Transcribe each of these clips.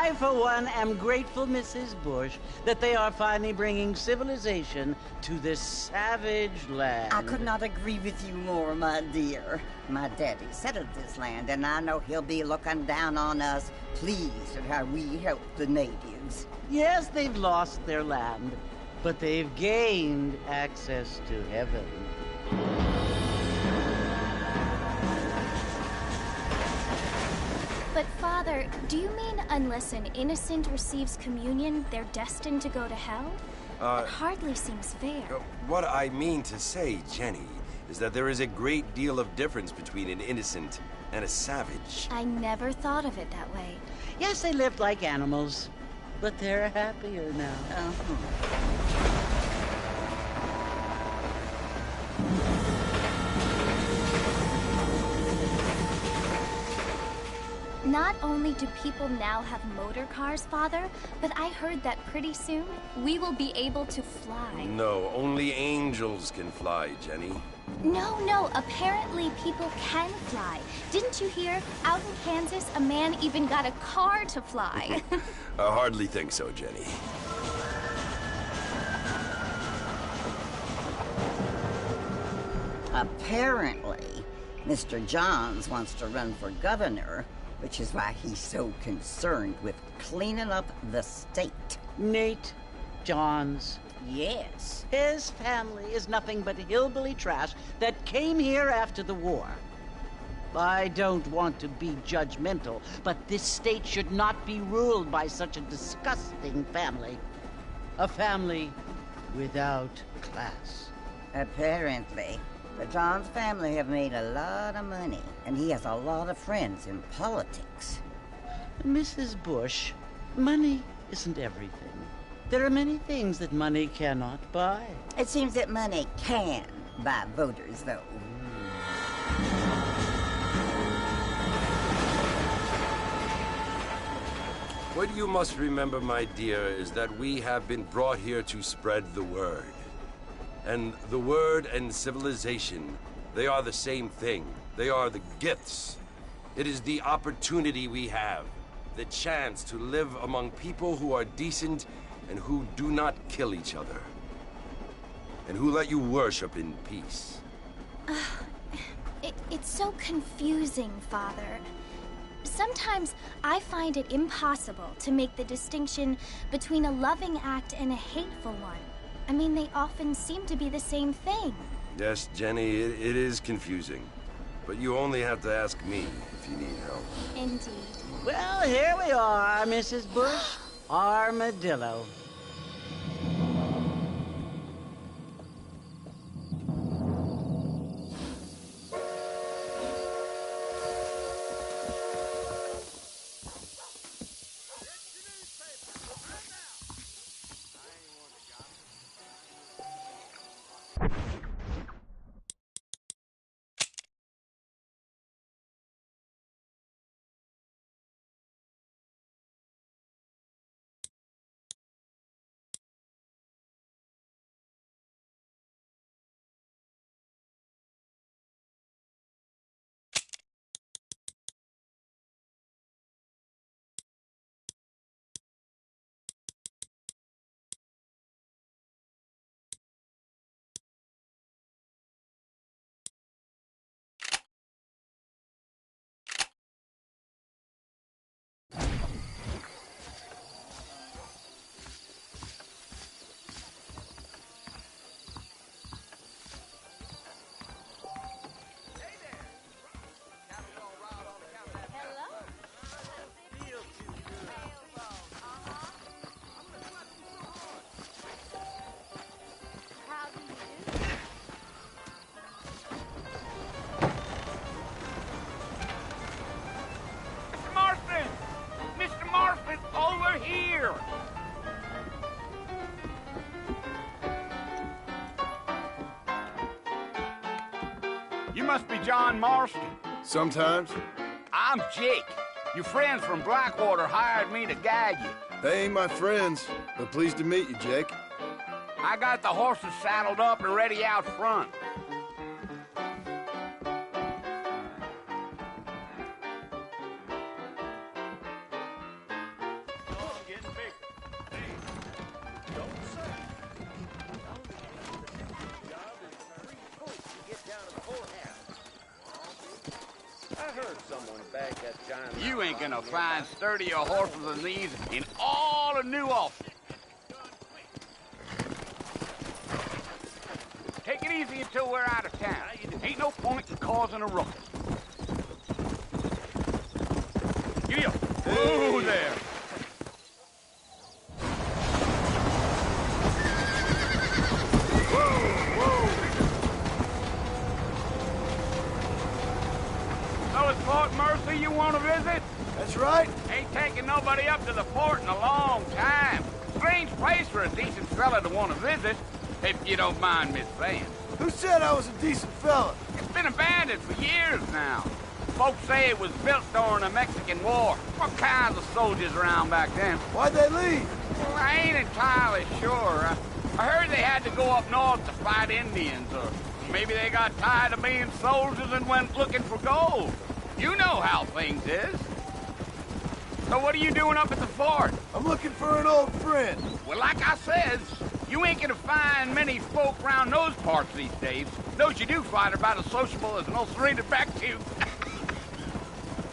I, for one, am grateful, Mrs. Bush, that they are finally bringing civilization to this savage land. I could not agree with you more, my dear. My daddy settled this land, and I know he'll be looking down on us, pleased at how we help the natives. Yes, they've lost their land, but they've gained access to heaven. But, Father, do you mean unless an innocent receives communion, they're destined to go to hell? It hardly seems fair. What I mean to say, Jenny, is that there is a great deal of difference between an innocent and a savage. I never thought of it that way. Yes, they lived like animals, but they're happier now. Not only do people now have motor cars, Father, but I heard that pretty soon we will be able to fly. No, only angels can fly, Jenny. No, apparently people can fly. Didn't you hear? Out in Kansas, a man even got a car to fly. I hardly think so, Jenny. Apparently, Mr. Johns wants to run for governor, which is why he's so concerned with cleaning up the state. Nate Johns. Yes. His family is nothing but hillbilly trash that came here after the war. I don't want to be judgmental, but this state should not be ruled by such a disgusting family. A family without class. Apparently. The Johns family have made a lot of money, and he has a lot of friends in politics. Mrs. Bush, money isn't everything. There are many things that money cannot buy. It seems that money can buy voters, though. What you must remember, my dear, is that we have been brought here to spread the word. And the word and civilization, they are the same thing. They are the gifts. It is the opportunity we have, the chance to live among people who are decent and who do not kill each other, and who let you worship in peace. It's so confusing, Father. Sometimes I find it impossible to make the distinction between a loving act and a hateful one. I mean, they often seem to be the same thing. Yes, Jenny, it is confusing. But you only have to ask me if you need help. Indeed. Well, here we are, Mrs. Bush. Armadillo. You must be John Marston. Sometimes. I'm Jake. Your friends from Blackwater hired me to guide you. They ain't my friends, but pleased to meet you, Jake. I got the horses saddled up and ready out front. I heard someone back at John. You ain't gonna find sturdier horses than these in all of New Austin. Take it easy until we're out of town. Ain't no point in causing a ruckus. Giddy up. Whoa there. So it's Fort Mercy you want to visit? That's right. Ain't taking nobody up to the fort in a long time. Strange place for a decent fella to want to visit, if you don't mind me saying. Who said I was a decent fella? It's been abandoned for years now. Folks say it was built during the Mexican War. What kinds of soldiers around back then? Why'd they leave? Well, I ain't entirely sure. I heard they had to go up north to fight Indians, or maybe they got tired of being soldiers and went looking for gold. You know how things is. So what are you doing up at the fort? I'm looking for an old friend. Well, like I says, you ain't gonna find many folk around those parts these days. Those you do find are about as sociable as an old serrated back tooth.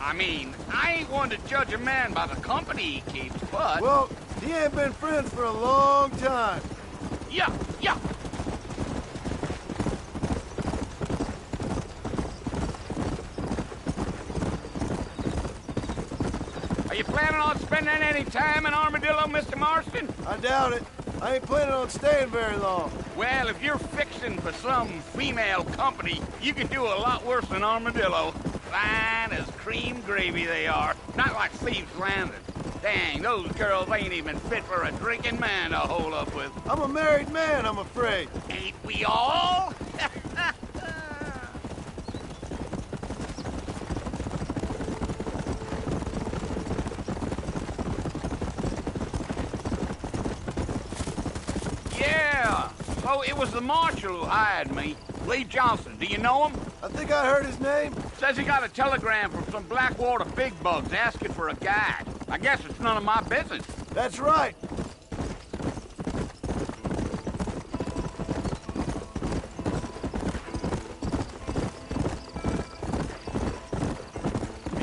I mean, I ain't one to judge a man by the company he keeps, but... Well, he ain't been friends for a long time. Yeah. Are you planning on spending any time in Armadillo, Mr. Marston? I doubt it. I ain't planning on staying very long. Well, if you're fixing for some female company, you can do a lot worse than Armadillo. Fine as cream gravy they are. Not like Thieves' Landing. Dang, those girls ain't even fit for a drinking man to hold up with. I'm a married man, I'm afraid. Ain't we all? Yeah, so it was the marshal who hired me. Lee Johnson, do you know him? I think I heard his name. Says he got a telegram from some Blackwater big bugs asking for a guide. I guess it's none of my business. That's right.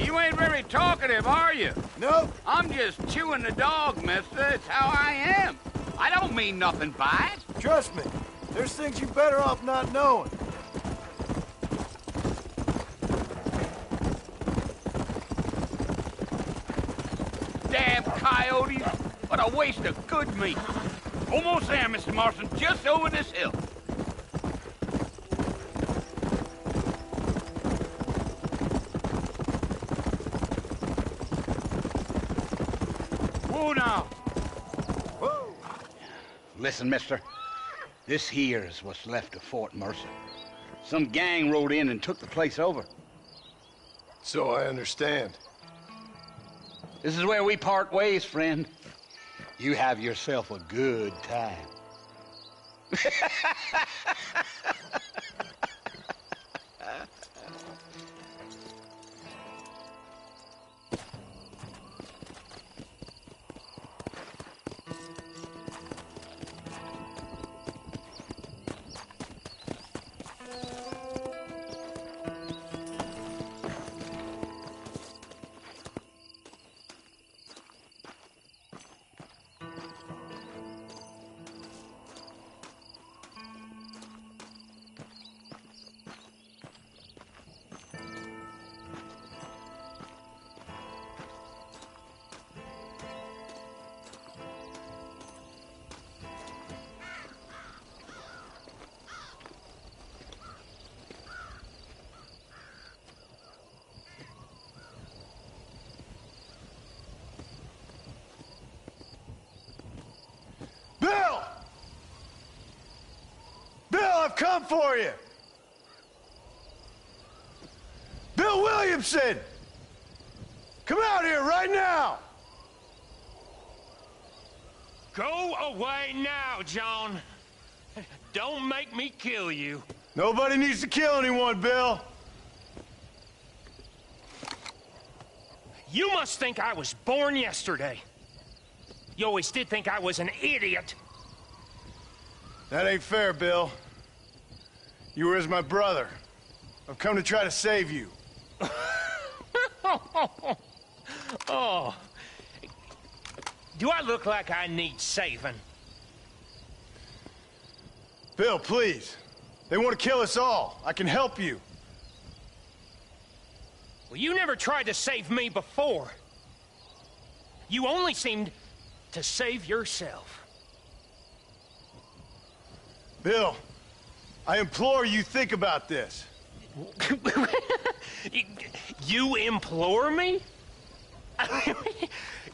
You ain't very talkative, are you? Nope. I'm just chewing the dog, mister. It's how I am. I don't mean nothing by it. Trust me. There's things you're better off not knowing. Damn coyotes. What a waste of good meat. Almost there, Mr. Marston. Just over this hill. Whoa now. Whoa. Listen, mister. This here is what's left of Fort Mercy. Some gang rode in and took the place over. So I understand. This is where we part ways, friend. You have yourself a good time. Bill! Bill, I've come for you! Bill Williamson! Come out here right now! Go away now, John. Don't make me kill you. Nobody needs to kill anyone, Bill. You must think I was born yesterday. You always did think I was an idiot. That ain't fair, Bill. You were as my brother. I've come to try to save you. Oh. Do I look like I need saving? Bill, please. They want to kill us all. I can help you. Well, you never tried to save me before. You only seemed to save yourself. Bill, I implore you think about this. You implore me?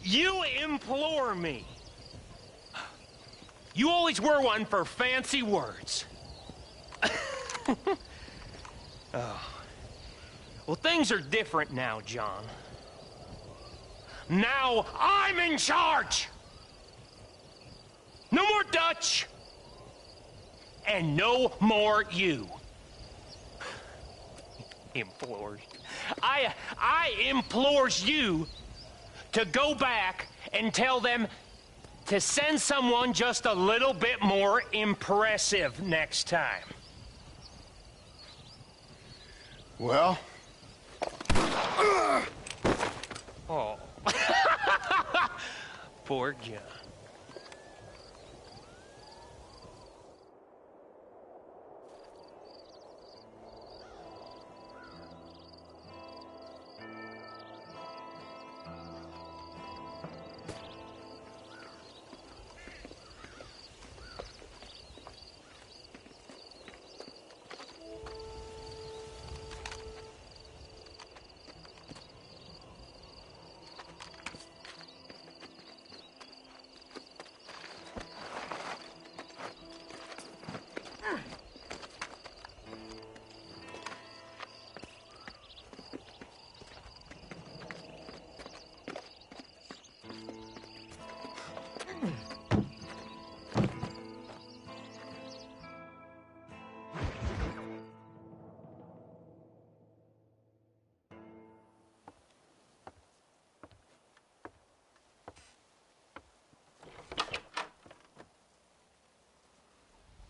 You implore me. You always were one for fancy words. Oh. Well, things are different now, John. Now I'm in charge! No more Dutch! And no more you. Implores. I implores you to go back and tell them to send someone just a little bit more impressive next time. Well? Oh. Poor John.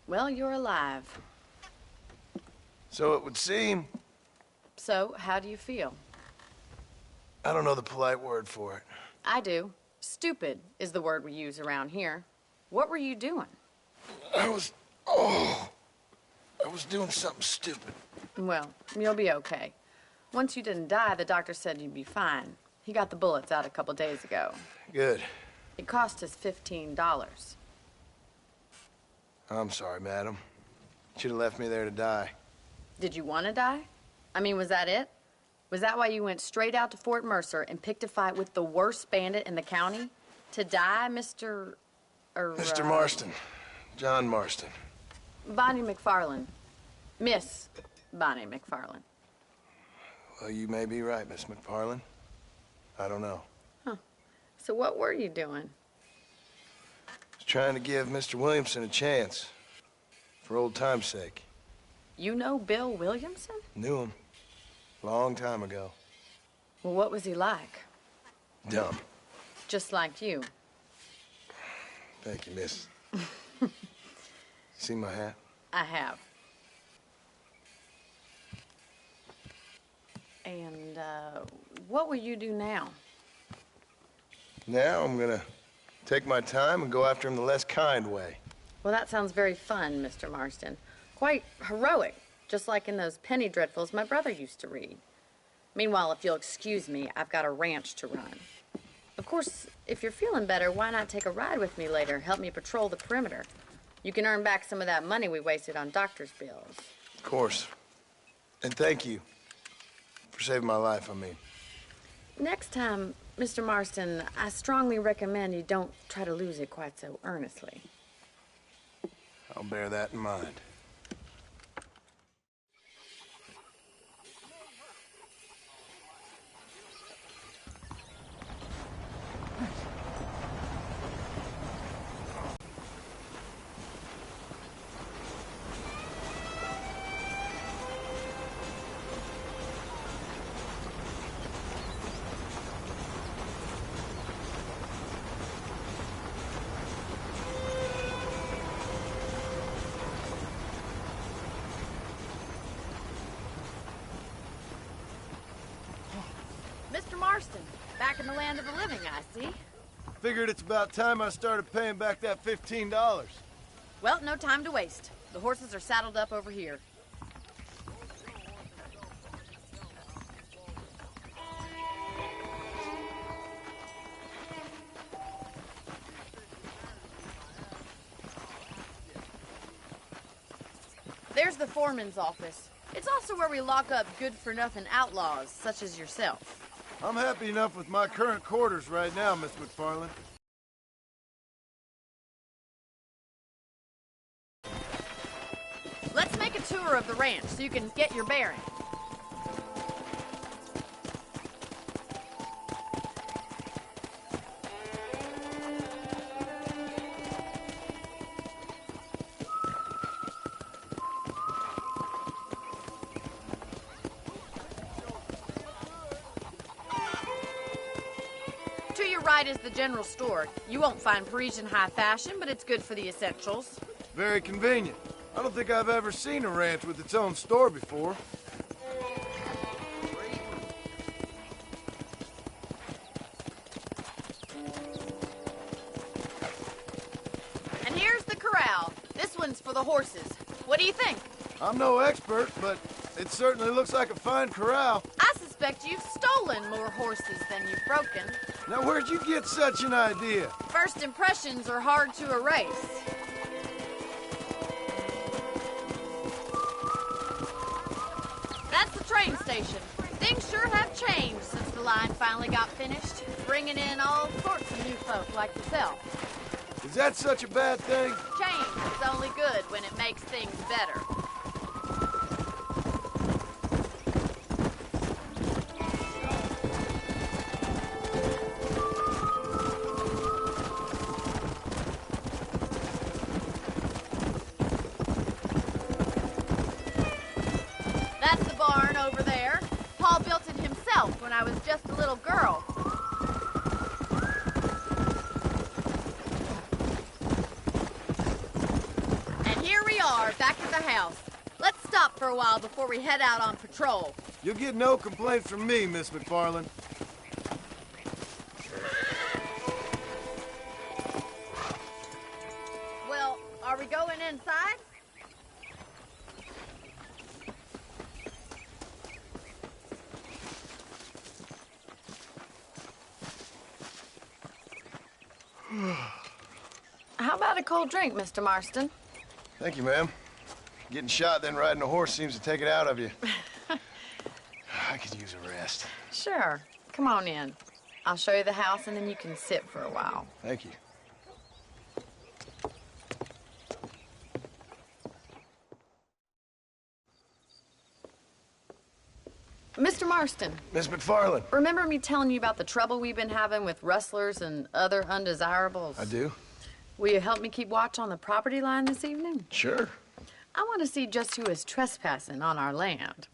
Well, you're alive. So it would seem. So, how do you feel? I don't know the polite word for it. I do. Stupid is the word we use around here. What were you doing? I was doing something stupid. Well, you'll be okay. Once you didn't die, the doctor said you'd be fine. He got the bullets out a couple days ago. Good. It cost us $15. I'm sorry, madam. Should have left me there to die. Did you want to die? I mean, was that it? Was that why you went straight out to Fort Mercer and picked a fight with the worst bandit in the county? To die, Mr. Mr. Marston. John Marston. Bonnie McFarland. Miss Bonnie McFarland. Well, you may be right, Miss McFarland. I don't know. Huh. So what were you doing? I was trying to give Mr. Williamson a chance. For old time's sake. You know Bill Williamson? Knew him. Long time ago. Well, what was he like? Dumb. Just like you. Thank you, miss. See my hat? I have. And, what will you do now? Now I'm gonna take my time and go after him the less kind way. Well, that sounds very fun, Mr. Marston. Quite heroic, just like in those penny dreadfuls my brother used to read. Meanwhile, if you'll excuse me, I've got a ranch to run. Of course, if you're feeling better, why not take a ride with me later? Help me patrol the perimeter. You can earn back some of that money we wasted on doctor's bills. Of course. And thank you for saving my life, I mean. Next time, Mr. Marston, I strongly recommend you don't try to lose it quite so earnestly. I'll bear that in mind. Mr. Marston, back in the land of the living, I see. Figured it's about time I started paying back that $15. Well, no time to waste. The horses are saddled up over here. There's the foreman's office. It's also where we lock up good-for-nothing outlaws, such as yourself. I'm happy enough with my current quarters right now, Miss McFarland. Let's make a tour of the ranch so you can get your bearings. To your right is the general store. You won't find Parisian high fashion, but it's good for the essentials. Very convenient. I don't think I've ever seen a ranch with its own store before. And here's the corral. This one's for the horses. What do you think? I'm no expert, but it certainly looks like a fine corral. I suspect you've stolen more horses than you've broken. Now, where'd you get such an idea? First impressions are hard to erase. That's the train station. Things sure have changed since the line finally got finished, bringing in all sorts of new folk like yourself. Is that such a bad thing? Change is only good when it makes things better. That's the barn over there. Paul built it himself when I was just a little girl. And here we are, back at the house. Let's stop for a while before we head out on patrol. You'll get no complaints from me, Miss McFarland. Well, are we going inside? How about a cold drink, Mr. Marston? Thank you, ma'am. Getting shot, then riding a horse seems to take it out of you. I could use a rest. Sure. Come on in. I'll show you the house, and then you can sit for a while. Thank you. Mr. Marston, Miss McFarland. remember me telling you about the trouble we've been having with rustlers and other undesirables? I do. Will you help me keep watch on the property line this evening? Sure. I want to see just who is trespassing on our land.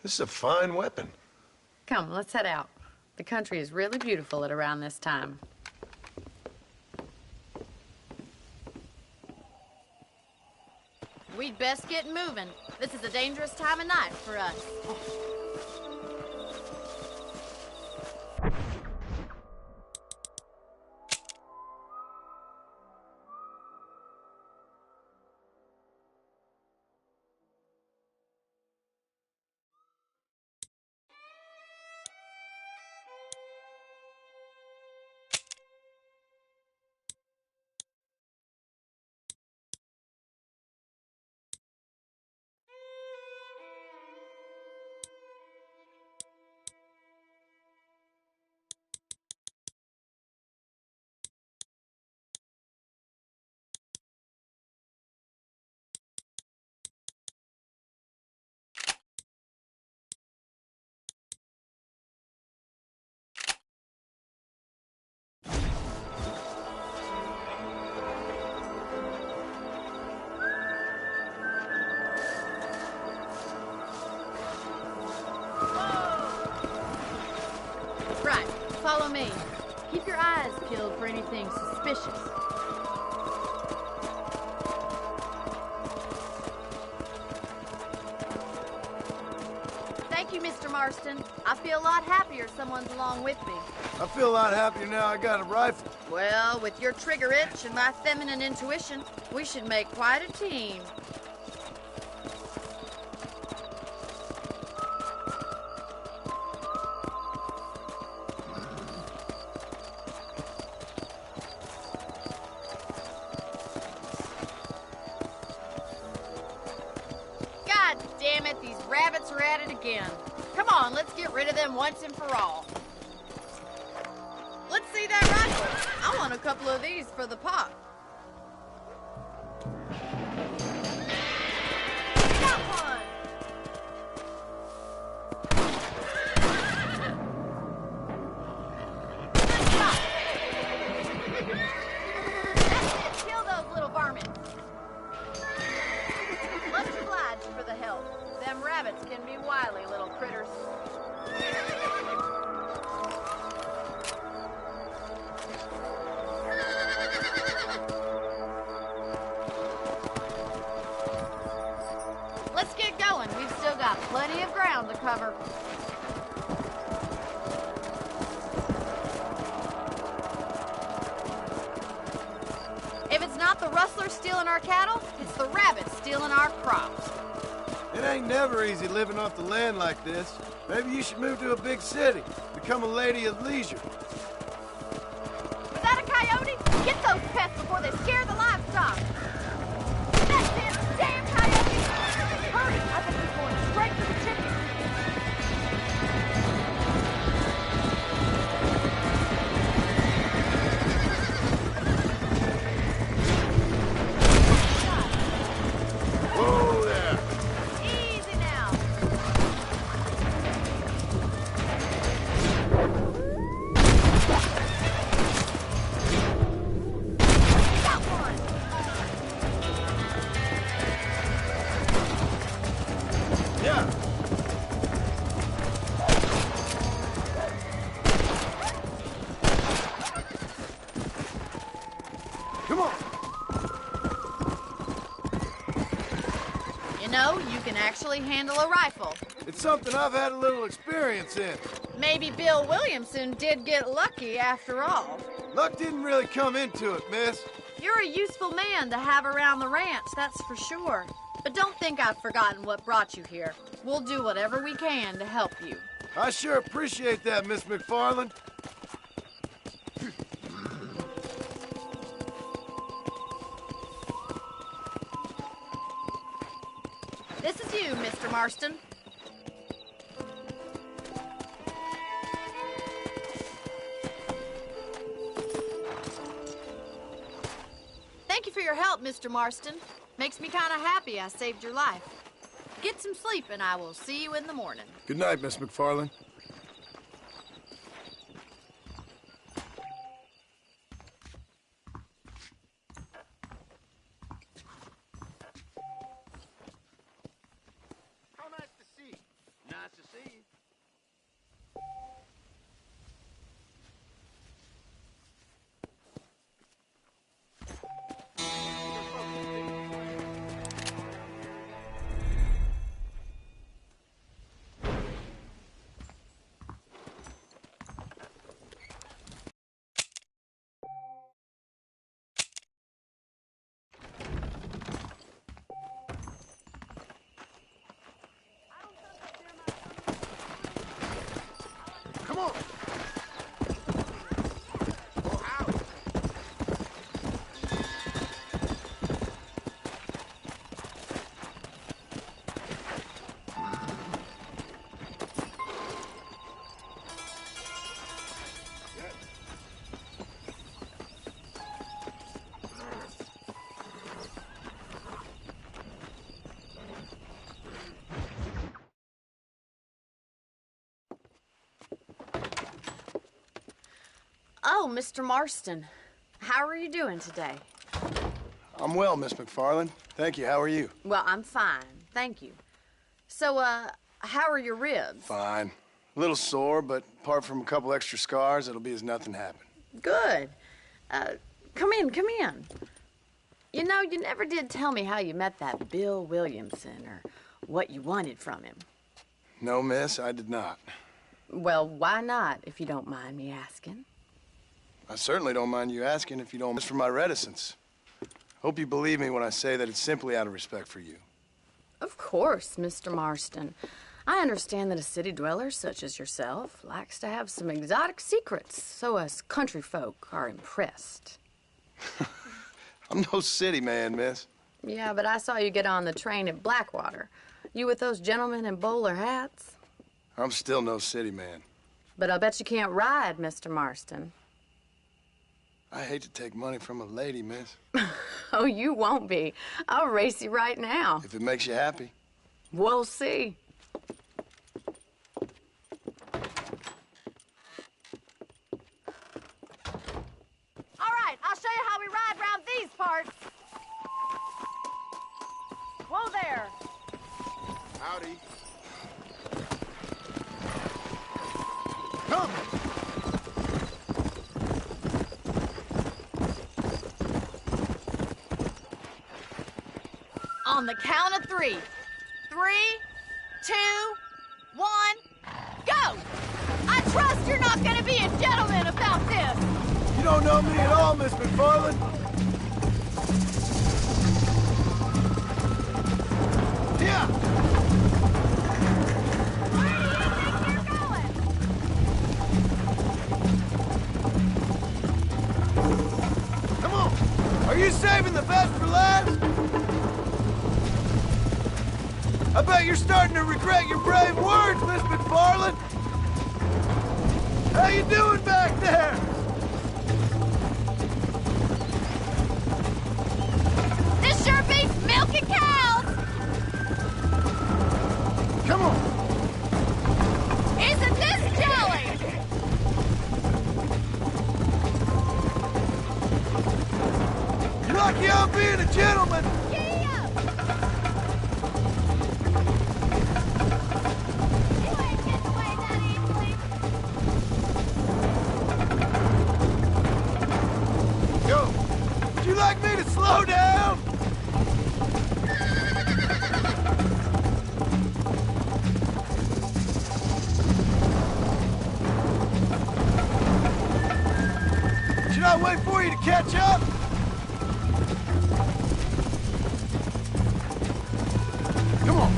This is a fine weapon. Come, let's head out. The country is really beautiful at around this time. We'd best get moving. This is a dangerous time of night for us. Right, follow me. Keep your eyes peeled for anything suspicious. Thank you, Mr. Marston. I feel a lot happier someone's along with me. I feel a lot happier now I got a rifle. Well, with your trigger itch and my feminine intuition, we should make quite a team. God damn it, these rabbits are at it again. Come on, let's get rid of them once and for all. Let's see that rifle. I want a couple of these for the pot. Got one! Good shot. That's it, kill those little varmints. Much obliged for the help. Them rabbits can be wily little critters. Let's get going. We've still got plenty of ground to cover. If it's not the rustlers stealing our cattle, it's the rabbits stealing our crops. It ain't never easy living off the land like this. Maybe you should move to a big city, become a lady of leisure. Was that a coyote? Get those pests before they scare the livestock. That's it! Damn coyote! Hurry! I think he's going straight for the chickens. Whoa there! Easy now. Got one. Yeah! Come on! You know, you can actually handle a rifle. It's something I've had a little experience in. Maybe Bill Williamson did get lucky after all. Luck didn't really come into it, miss. You're a useful man to have around the ranch, that's for sure. But don't think I've forgotten what brought you here. We'll do whatever we can to help you. I sure appreciate that, Miss McFarland. This is you, Mr. Marston. Thank you for your help, Mr. Marston. Makes me kind of happy I saved your life. Get some sleep and I will see you in the morning. Good night, Miss McFarland. How nice to see you. Nice to see you. Come on! Oh, howdy. Oh, Mr. Marston. How are you doing today? I'm well, Miss McFarland. Thank you. How are you? Well, I'm fine. Thank you. So, how are your ribs? Fine. A little sore, but apart from a couple extra scars, it'll be as nothing happened. Good. Come in, come in. You know, you never did tell me how you met that Bill Williamson or what you wanted from him. No, miss, I did not. Well, why not, if you don't mind me asking? I certainly don't mind you asking if you don't miss for my reticence. Hope you believe me when I say that it's simply out of respect for you. Of course, Mr. Marston. I understand that a city dweller such as yourself likes to have some exotic secrets, so us country folk are impressed. I'm no city man, miss. Yeah, but I saw you get on the train at Blackwater. You with those gentlemen in bowler hats? I'm still no city man. But I'll bet you can't ride, Mr. Marston. I hate to take money from a lady, miss. Oh, you won't be. I'll race you right now. If it makes you happy. We'll see. All right, I'll show you how we ride round these parts. Whoa there. Howdy. Come! On the count of 3. 3, 2, 1, go! I trust you're not gonna be a gentleman about this. You don't know me at all, Miss McFarland. Yeah! Where do you think you're going? Come on! Are you saving the best for last? I bet you're starting to regret your brave words, Miss McFarland. How you doing back there? This sure beats milking cows! Come on! Isn't this jelly? You're lucky I'm being a gentleman. Giddy up! You ain't getting away that easily. Yo, would you like me to slow down? Should I wait for you to catch up? Come on.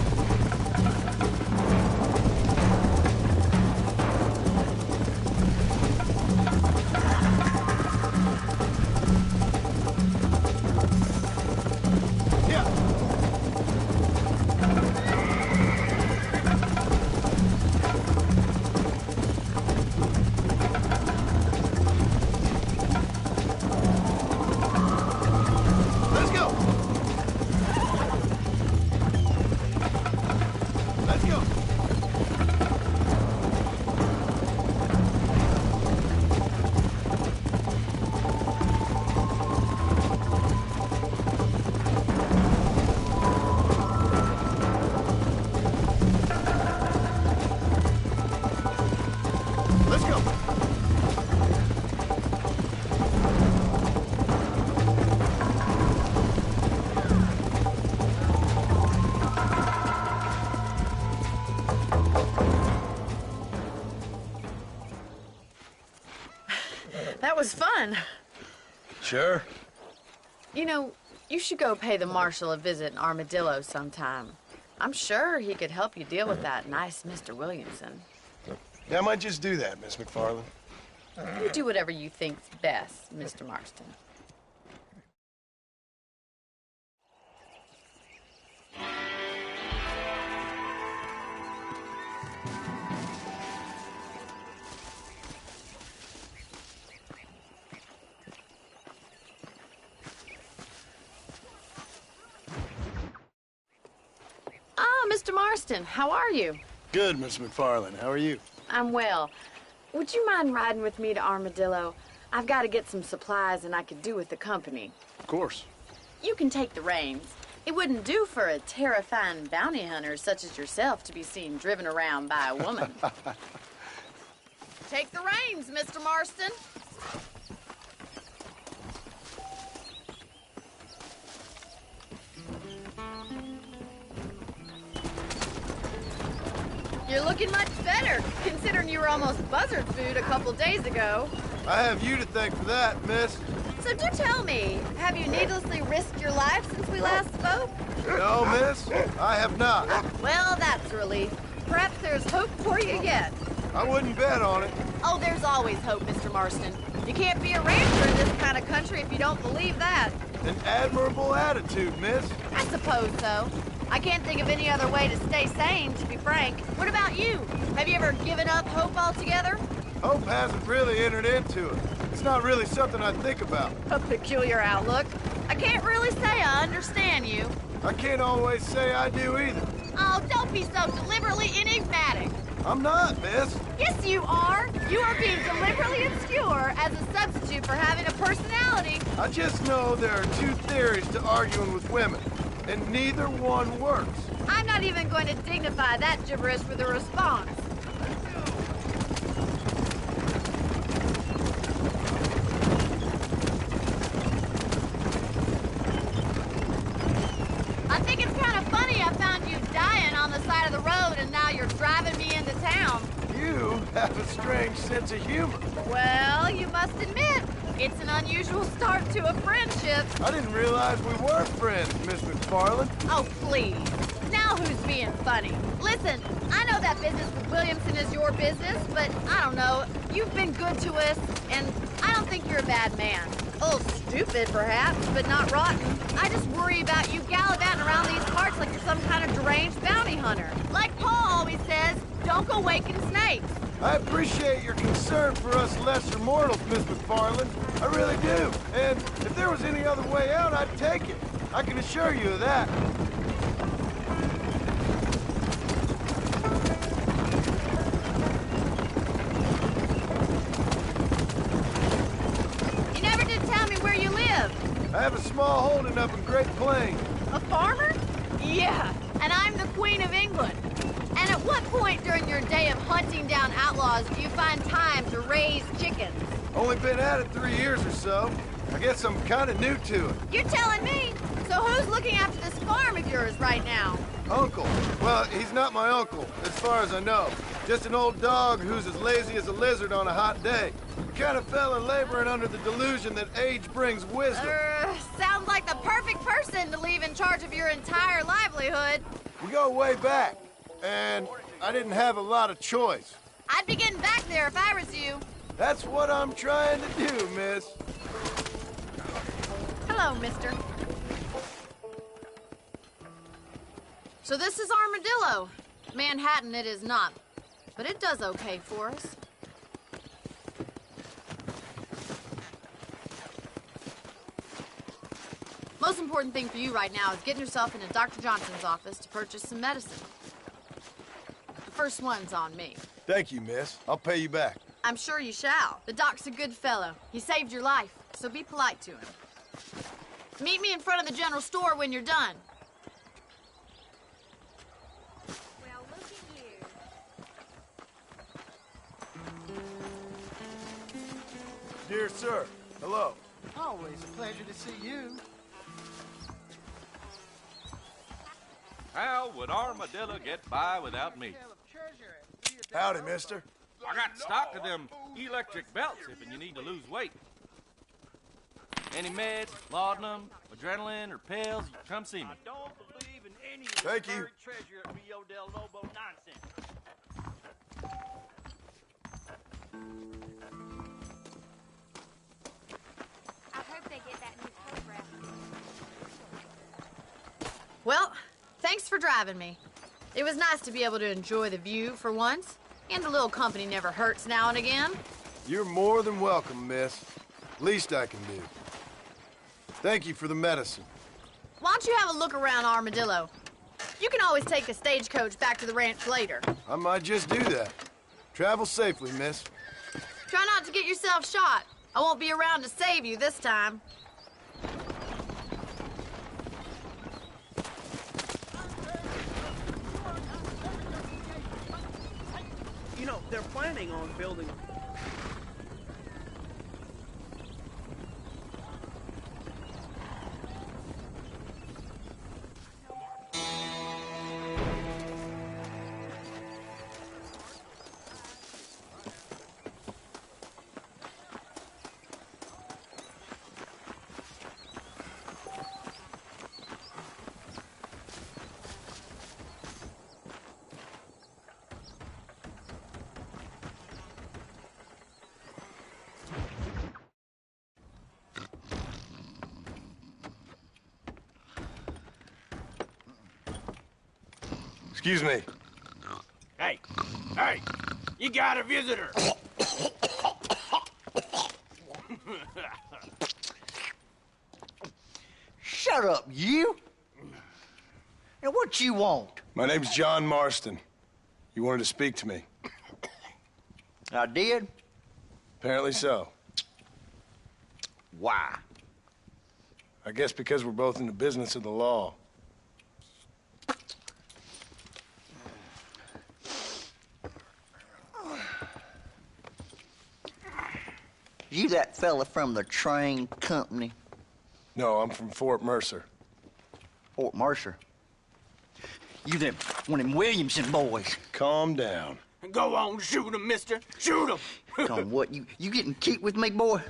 Yeah. Let's go. Let's go. Let's go. That was fun. Sure. You know, you should go pay the marshal a visit in Armadillo sometime. I'm sure he could help you deal with that nice Mr. Williamson. Yeah, I might just do that, Miss McFarland. You do whatever you think's best, Mr. Marston. Ah, Mr. Marston, how are you? Good, Miss McFarland. How are you? I'm well. Would you mind riding with me to Armadillo? I've got to get some supplies and I could do with the company. Of course. You can take the reins. It wouldn't do for a terrifying bounty hunter such as yourself to be seen driven around by a woman. Take the reins, Mr. Marston. You're looking much better, considering you were almost buzzard food a couple days ago. I have you to thank for that, miss. So do tell me, have you needlessly risked your life since we last spoke? No, miss, I have not. Well, that's a relief. Perhaps there's hope for you yet. I wouldn't bet on it. Oh, there's always hope, Mr. Marston. You can't be a rancher in this kind of country if you don't believe that. An admirable attitude, miss. I suppose so. I can't think of any other way to stay sane, to be frank. What about you? Have you ever given up hope altogether? Hope hasn't really entered into it. It's not really something I think about. A peculiar outlook. I can't really say I understand you. I can't always say I do either. Oh, don't be so deliberately enigmatic. I'm not, miss. Yes, you are. You are being deliberately obscure as a substitute for having a personality. I just know there are two theories to arguing with women, and neither one works. I'm not even going to dignify that gibberish with a response. I think it's kind of funny I found you dying on the side of the road and now you're driving me into town. You have a strange sense of humor. Well, you must admit, it's an unusual start to a friendship. I didn't realize we were friends, Miss McFarland. Oh, please. Now who's being funny? Listen, I know that business with Williamson is your business, but I don't know. You've been good to us, and I don't think you're a bad man. A little stupid, perhaps, but not rotten. I just worry about you gallivanting around these parts like you're some kind of deranged bounty hunter. Like Paul always says, don't go waking snakes. I appreciate your concern for us lesser mortals, Miss McFarland. I really do. And if there was any other way out, I'd take it. I can assure you of that. You never did tell me where you live. I have a small holding up in Great Plains. A farmer? Yeah, and I'm the Queen of England. And at what point during your day of hunting down outlaws do you find time to raise chickens? Only been at it 3 years or so. I guess I'm kind of new to it. You're telling me? So who's looking after this farm of yours right now? Uncle. Well, he's not my uncle, as far as I know. Just an old dog who's as lazy as a lizard on a hot day. The kind of fella laboring under the delusion that age brings wisdom. Sounds like the perfect person to leave in charge of your entire livelihood. We go way back, and I didn't have a lot of choice. I'd be getting back there if I was you. That's what I'm trying to do, miss. Hello, mister. So this is Armadillo. Manhattan it is not, but it does okay for us. Most important thing for you right now is getting yourself into Dr. Johnson's office to purchase some medicine. The first one's on me. Thank you, miss. I'll pay you back. I'm sure you shall. The doc's a good fellow. He saved your life, so be polite to him. Meet me in front of the general store when you're done. Well, look at you. Dear sir, hello. Always a pleasure to see you. How would Armadillo get by without me? Howdy, mister. I got stock of them electric belts if you need to lose weight. Any meds, laudanum, adrenaline, or pills, come see me. I don't believe in any Thank you. treasure at Rio del Lobo nonsense. I hope they get that new photograph. Well, thanks for driving me. It was nice to be able to enjoy the view for once, and a little company never hurts now and again. You're more than welcome, miss. Least I can do. Thank you for the medicine. Why don't you have a look around Armadillo? You can always take a stagecoach back to the ranch later. I might just do that. Travel safely, miss. Try not to get yourself shot. I won't be around to save you this time. You know, they're planning on building... Excuse me. Hey, hey, you got a visitor. Shut up, you! Now, what you want? My name's John Marston. You wanted to speak to me. I did? Apparently so. Why? I guess because we're both in the business of the law. You that fella from the train company? No, I'm from Fort Mercer. Fort Mercer? You them, one of them Williamson boys. Calm down. Go on, shoot him, mister. Shoot him. Come on, what, you getting kicked with me, boy?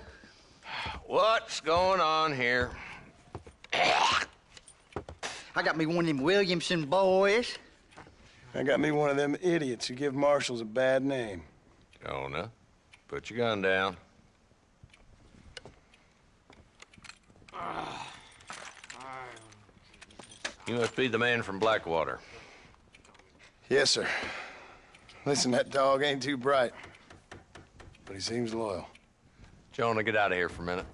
What's going on here? I got me one of them Williamson boys. I got me one of them idiots who give marshals a bad name. Jonah, put your gun down. You must be the man from Blackwater. Yes, sir. Listen, that dog ain't too bright, but he seems loyal. Jonah, get out of here for a minute.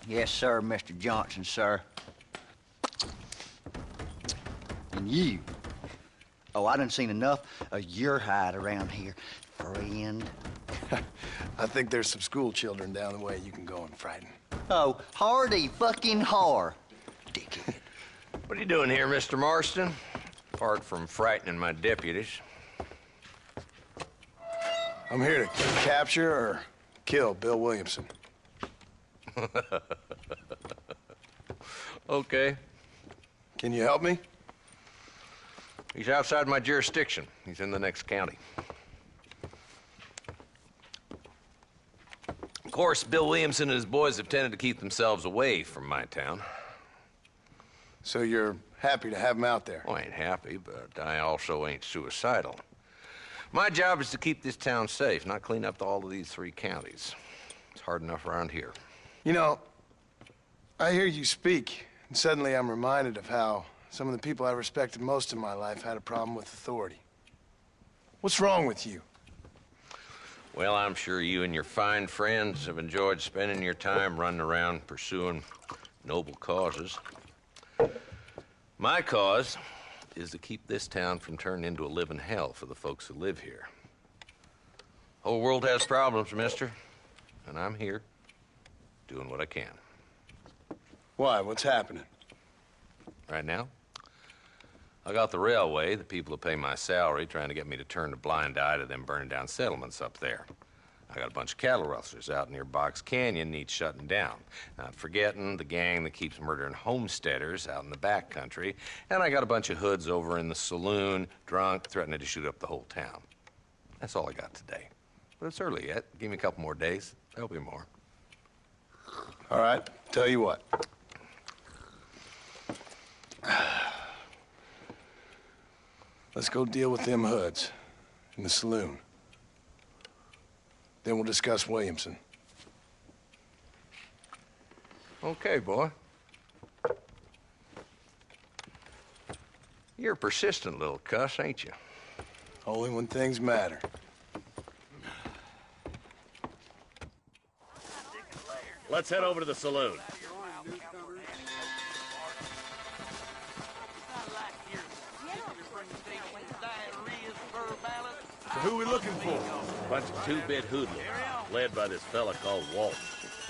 Yes, sir, Mr. Johnson, sir. And you. Oh, I done seen enough of your hide around here, friend. I think there's some school children down the way you can go and frighten. Oh, hardy fucking har. Dickhead. What are you doing here, Mr. Marston? Apart from frightening my deputies. I'm here to capture or kill Bill Williamson. Okay. Can you help me? He's outside my jurisdiction. He's in the next county. Of course, Bill Williamson and his boys have tended to keep themselves away from my town. So you're happy to have him out there? Well, I ain't happy, but I also ain't suicidal. My job is to keep this town safe, not clean up all of these 3 counties. It's hard enough around here. You know, I hear you speak, and suddenly I'm reminded of how some of the people I respected most in my life had a problem with authority. What's wrong with you? Well, I'm sure you and your fine friends have enjoyed spending your time running around pursuing noble causes. My cause is to keep this town from turning into a living hell for the folks who live here. Whole world has problems, mister, and I'm here doing what I can. Why? What's happening? Right now, I got the railway, the people who pay my salary, trying to get me to turn a blind eye to them burning down settlements up there. I got a bunch of cattle rustlers out near Box Canyon needs shutting down. Not forgetting the gang that keeps murdering homesteaders out in the back country. And I got a bunch of hoods over in the saloon, drunk, threatening to shoot up the whole town. That's all I got today. But it's early yet. Give me a couple more days. There'll be more. All right, tell you what. Let's go deal with them hoods in the saloon. Then we'll discuss Williamson. Okay, boy. You're a persistent little cuss, ain't you? Only when things matter. Let's head over to the saloon. So who we looking for? Bunch of 2-bit hoodlums, led by this fella called Walt.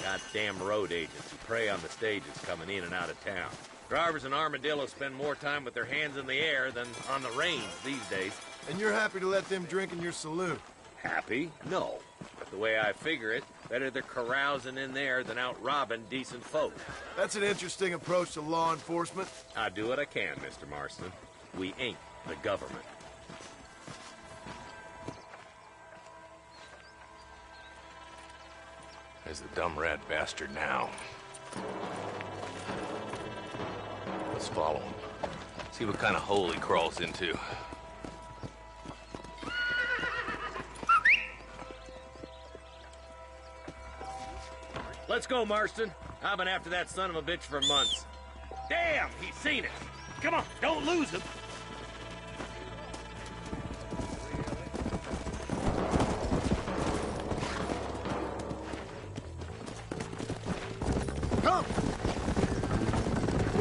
Goddamn road agents who prey on the stages coming in and out of town. Drivers in Armadillo spend more time with their hands in the air than on the reins these days. And you're happy to let them drink in your saloon? Happy? No. But the way I figure it, better they're carousing in there than out robbing decent folk. That's an interesting approach to law enforcement. I do what I can, Mr. Marston. We ain't the government. There's the dumb rat bastard now. Let's follow him. See what kind of hole he crawls into. Let's go, Marston. I've been after that son of a bitch for months. Damn, he's seen it. Come on, don't lose him.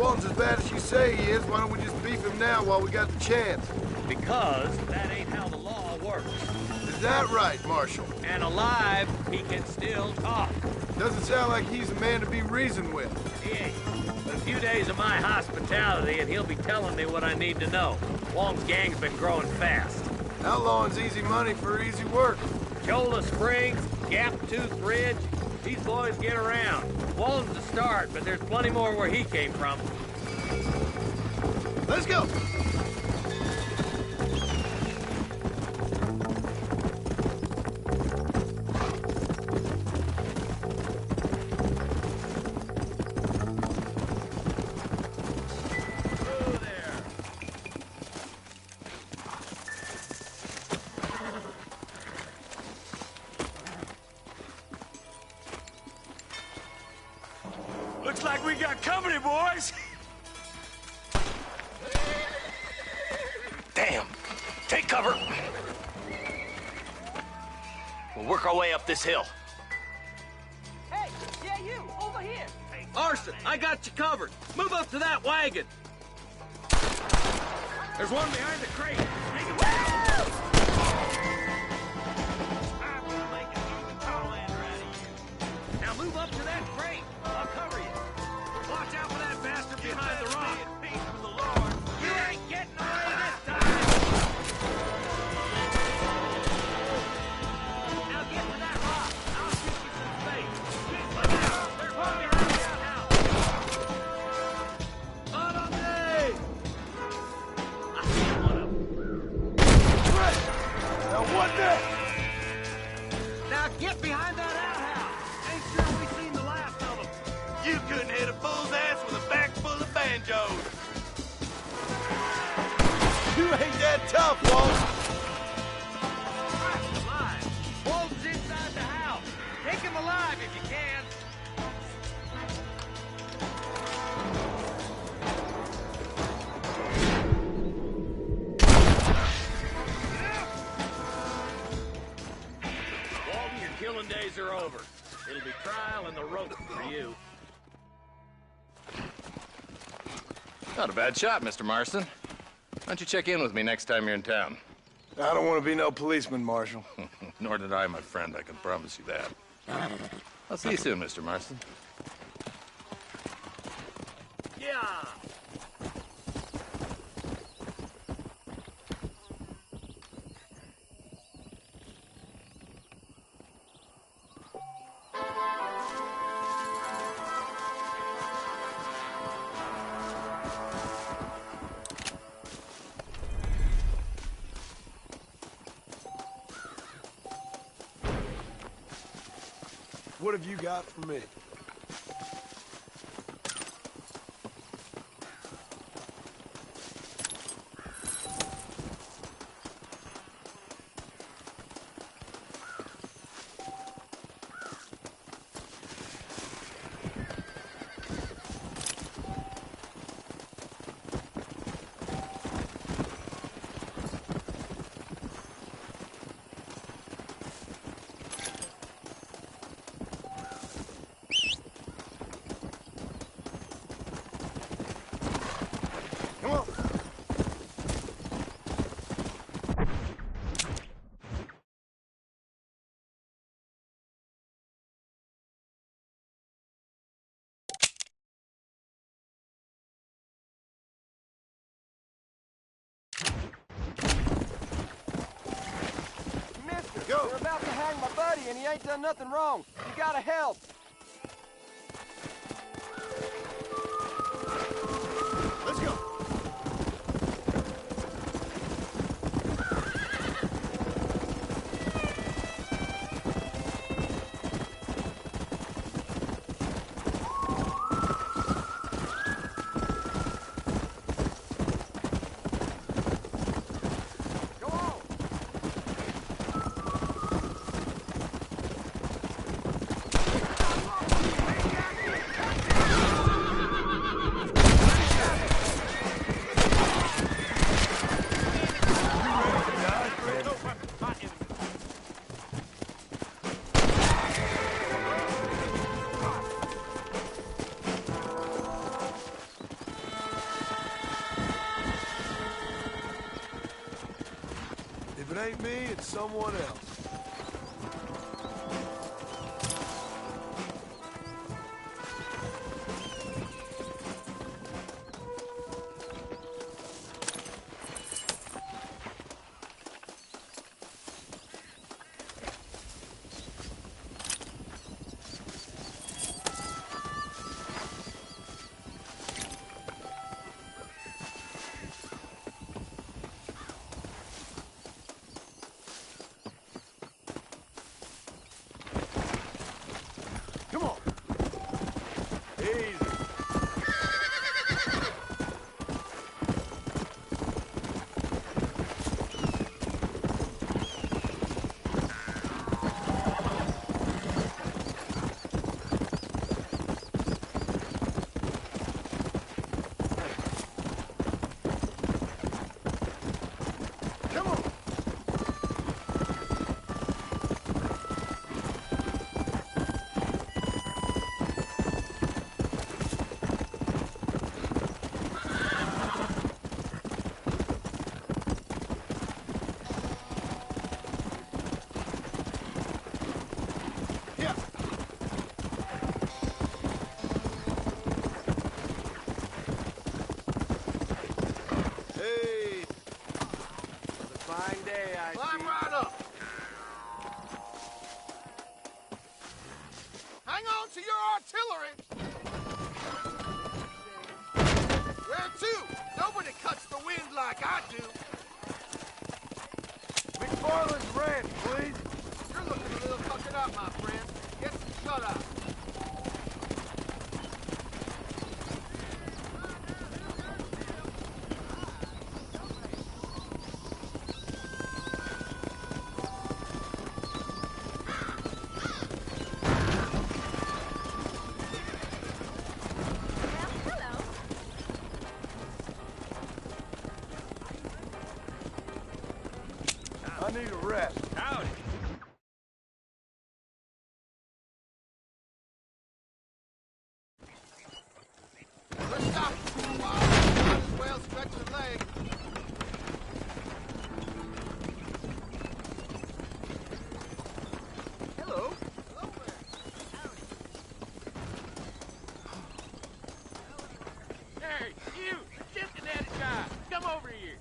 Walton's as bad as you say he is, why don't we just beef him now while we got the chance? Because that ain't how the law works. Is that right, Marshal? And alive, he can still talk. Doesn't sound like he's a man to be reasoned with. He ain't. But a few days of my hospitality, and he'll be telling me what I need to know. Walton's gang's been growing fast. Outlawing's easy money for easy work. Cholla Springs, Gap Tooth Ridge, these boys get around. Walton's the start, but there's plenty more where he came from. Let's go! Looks like we got company, boys. Damn. Take cover. We'll work our way up this hill. Hey, yeah, you, over here. Arson, I got you covered. Move up to that wagon. There's one behind the crate. Take him down. I'm gonna make a human Homelander out of you. Now move up to that crate. I'll cover you. Watch out for that bastard behind the rock. You ain't getting away this time. Now get to that rock. I'll shoot you some space. Look out! They're coming around the outhouse. On up there! I see one of them. Now what the? Now get behind that outhouse. Ain't sure we've seen the last of them. You couldn't hit a bull's ass with a bag full of banjos. You ain't that tough, Walt. Alive. Walton's inside the house. Take him alive if you can. Walton, your killing days are over. It'll be trial and the rope for you. Not a bad shot, Mr. Marston. Why don't you check in with me next time you're in town? I don't want to be no policeman, Marshal. Nor did I, my friend. I can promise you that. I'll see you soon, Mr. Marston. Yeah. What have you got for me? They're about to hang my buddy, and he ain't done nothing wrong. You gotta help. Let's go. ain't me, it's someone else. McFarland's ranch, please. You're looking a little fucking up, my friend. Get some shut up. I need a rest. Howdy. Let's stop for a while. Might as well stretch your leg. Hello. Hello there. Hey, you! The Cincinnati guy! Come over here!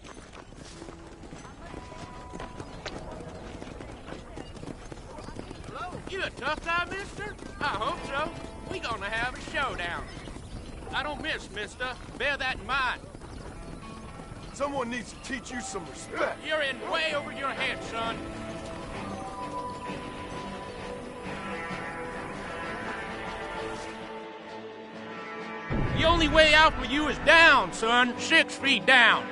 Hello? You a tough guy, mister? I hope so. We gonna have a showdown. I don't miss, mister. Bear that in mind. Someone needs to teach you some respect. You're in way over your head, son. The only way out for you is down, son. 6 feet down.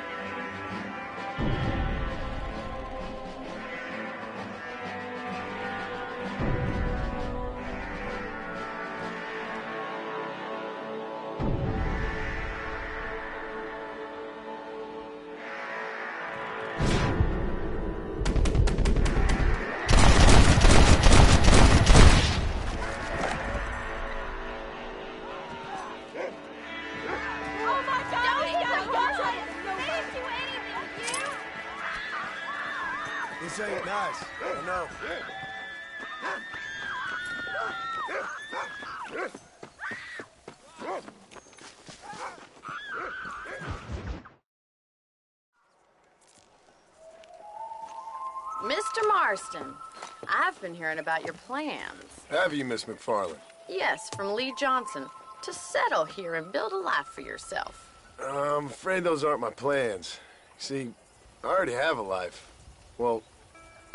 This ain't nice. I know. Mr. Marston, I've been hearing about your plans. Have you, Miss McFarland? Yes, from Lee Johnson, to settle here and build a life for yourself. I'm afraid those aren't my plans. See, I already have a life. Well,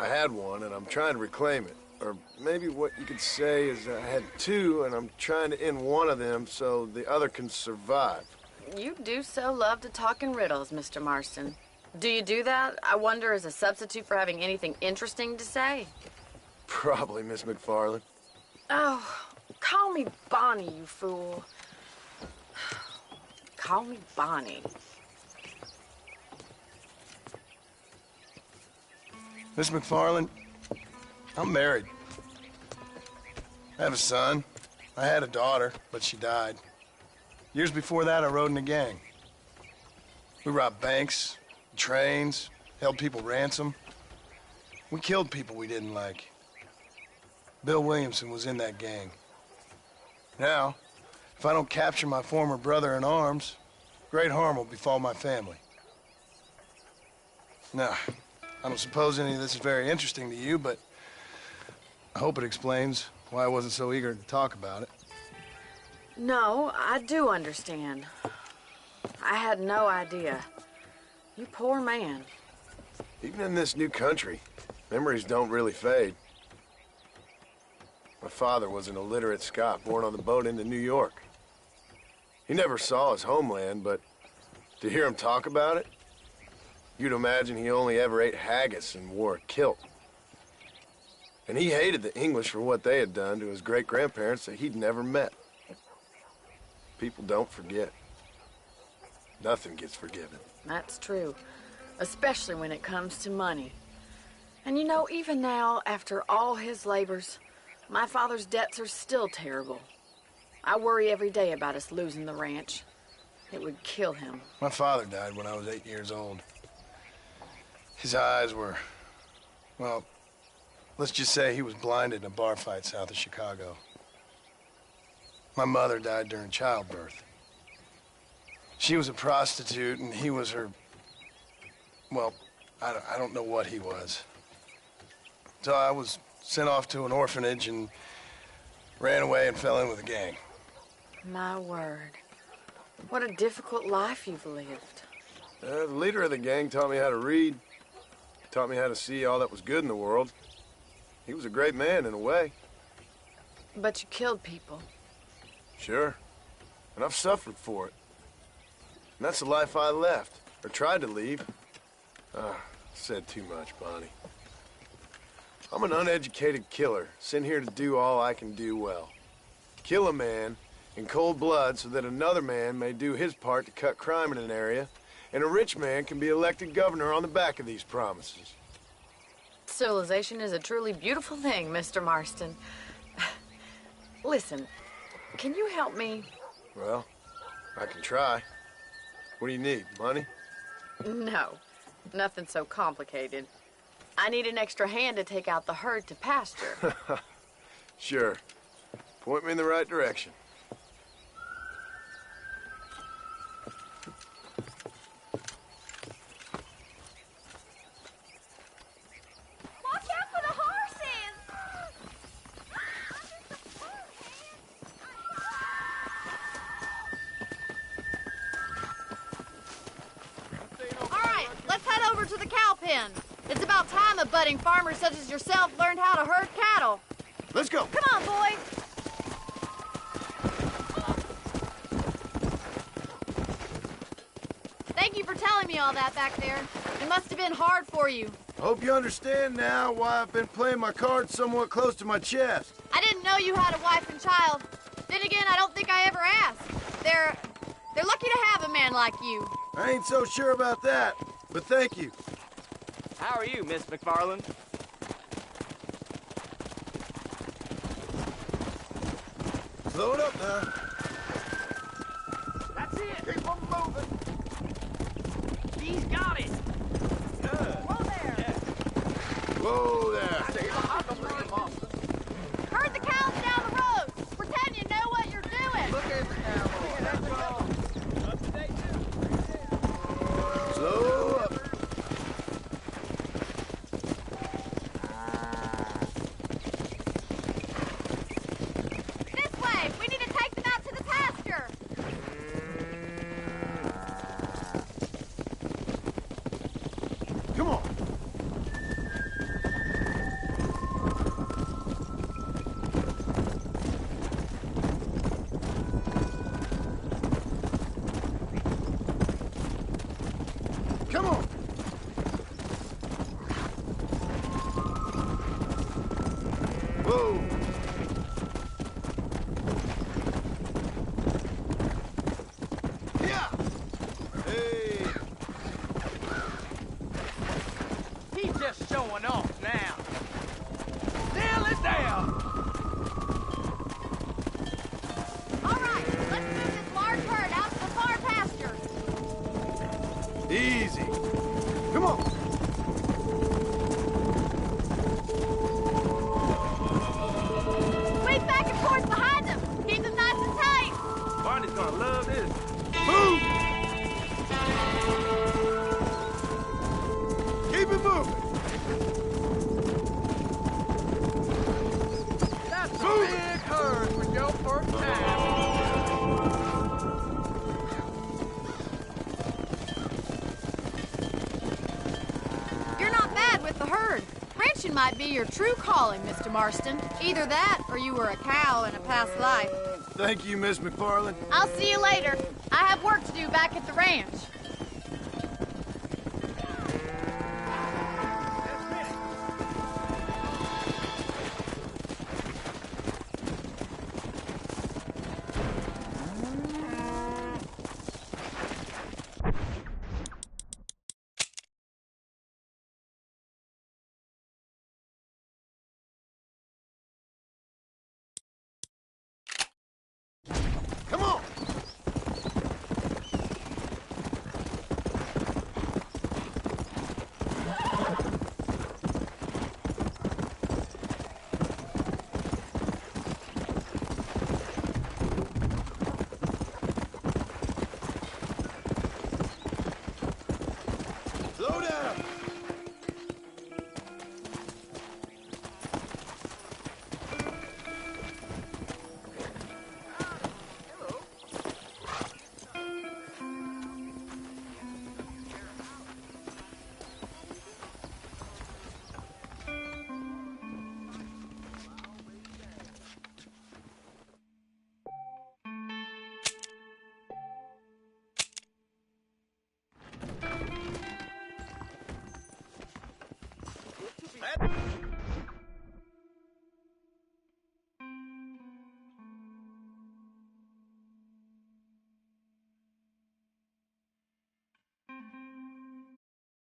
I had one, and I'm trying to reclaim it. Or maybe what you could say is I had two, and I'm trying to end one of them so the other can survive. You do so love to talk in riddles, Mr. Marston. Do you do that, I wonder, as a substitute for having anything interesting to say? Probably, Miss McFarland. Oh, call me Bonnie, you fool. Call me Bonnie. Miss McFarland, I'm married. I have a son. I had a daughter, but she died. Years before that, I rode in a gang. We robbed banks, trains, held people ransom. We killed people we didn't like. Bill Williamson was in that gang. Now, if I don't capture my former brother in arms, great harm will befall my family. Now, I don't suppose any of this is very interesting to you, but I hope it explains why I wasn't so eager to talk about it. No, I do understand. I had no idea. You poor man. Even in this new country, memories don't really fade. My father was an illiterate Scot born on the boat into New York. He never saw his homeland, but to hear him talk about it, you'd imagine he only ever ate haggis and wore a kilt. And he hated the English for what they had done to his great-grandparents that he'd never met. People don't forget. Nothing gets forgiven. That's true, especially when it comes to money. And you know, even now, after all his labors, my father's debts are still terrible. I worry every day about us losing the ranch. It would kill him. My father died when I was 8 years old. His eyes were, well, let's just say he was blinded in a bar fight south of Chicago. My mother died during childbirth. She was a prostitute, and he was her, well, I don't know what he was. So I was sent off to an orphanage and ran away and fell in with a gang. My word. What a difficult life you've lived. The leader of the gang taught me how to read, taught me how to see all that was good in the world. He was a great man in a way. But you killed people. Sure. And I've suffered for it. And that's the life I left, or tried to leave. Said too much, Bonnie. I'm an uneducated killer, sent here to do all I can do well. Kill a man in cold blood so that another man may do his part to cut crime in an area, and a rich man can be elected governor on the back of these promises. Civilization is a truly beautiful thing, Mr. Marston. Listen, can you help me? Well, I can try. What do you need, money? No, nothing so complicated. I need an extra hand to take out the herd to pasture. Sure. Point me in the right direction. Watch out for the horses! All right, let's head over to the cow pen. It's about time a budding farmer such as yourself learned how to herd cattle. Let's go. Come on, boy. Thank you for telling me all that back there. It must have been hard for you. I hope you understand now why I've been playing my cards somewhat close to my chest. I didn't know you had a wife and child. Then again, I don't think I ever asked. They're lucky to have a man like you. I ain't so sure about that, but thank you. How are you, Miss McFarland? Slow it up now. That's it. Keep on moving. He's got it. Good. Whoa there. Yeah. Whoa there. Herd the cows down the road. Pretend you know what you're doing. Look at the cowboy. Slow up. This way. We need to take them out to the pasture. Come on. Come on. Whoa. Yeah. Hey. He's just showing off now. Nail it down. All right, let's move this large herd out to the far pasture. Easy. Come on. You're not bad with the herd. Ranching might be your true calling, Mr. Marston. Either that, or you were a cow in a past life. Thank you, Miss McFarland. I'll see you later. I have work to do back at the ranch.